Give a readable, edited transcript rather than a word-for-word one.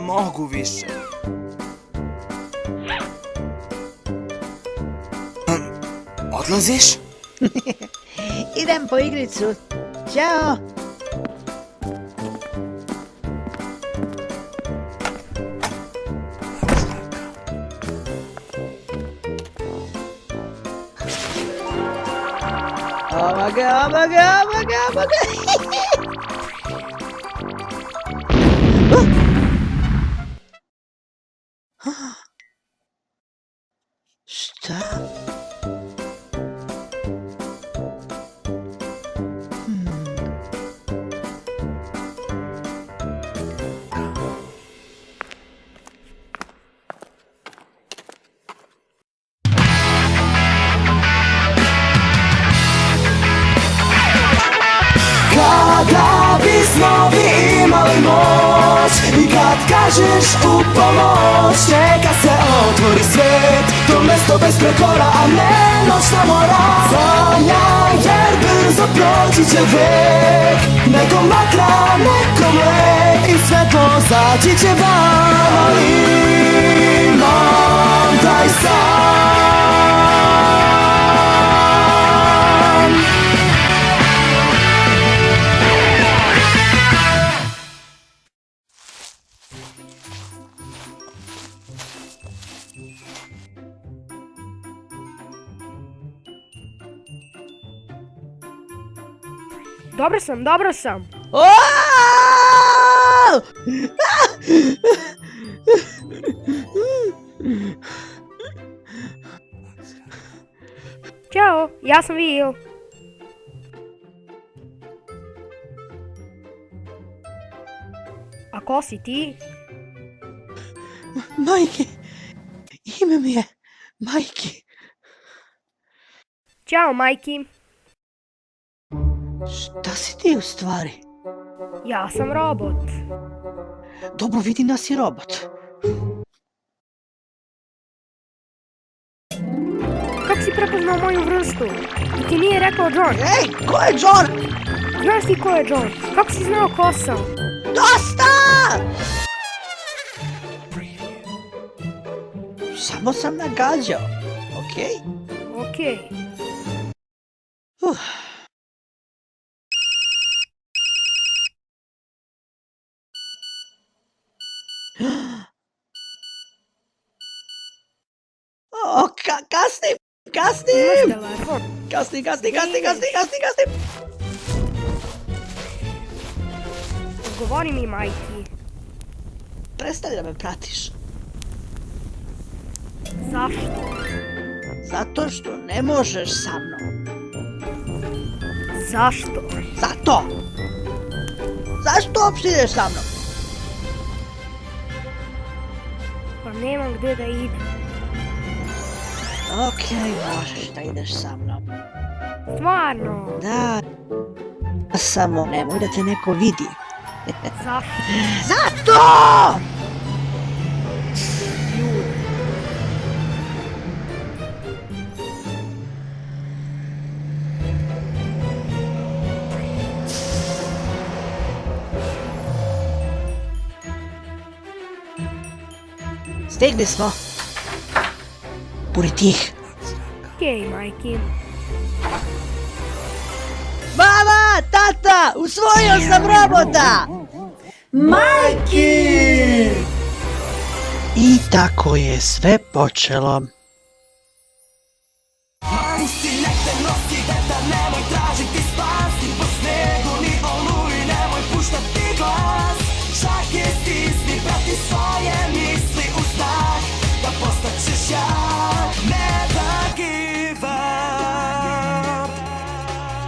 mogu više. Odlaziš? Idem po igricu. Ćao. Omaga. Šta? Kada bismo vi imali moć i kad kažeš u pomoć, neka se otvori svijet, to mesto bez prekora, a ne noćna mora. Sanjaj jer brzo proći će vek, nekom vatra, nekom lek, i svetlo zaći će van, ali imam taj san. Dobro sam. Ćao, ja sam Will. A ko si ti? Majke, ime mi je Majki. Ćao, majki. Šta si ti u stvari? Ja sam robot. Dobro, vidi nas i robot. Kako si prepoznao moju vrstu? I ti nije rekao John. Ej, ko je John? Znaš ti ko je John? Kako si znao ko sam? Dosta! Samo sam nagađao, okej? Okej. O, kasnim! Imaš telefon. Kasnim! Odgovori mi, majki. Prestani da me pratiš. Zašto? Zato što ne možeš sa mnom. Zašto? Zato! Zašto uopšte ideš sa mnom? Pa nemam gde da idem. Okej, možeš da ideš sa mnom. Stvarno? Da. Samo nemoj da te neko vidi. Zašto? Zato! Stigli smo. Budi tih. Okej, majki. Mama, tata, usvojio sam robota! Majki! I tako je sve počelo.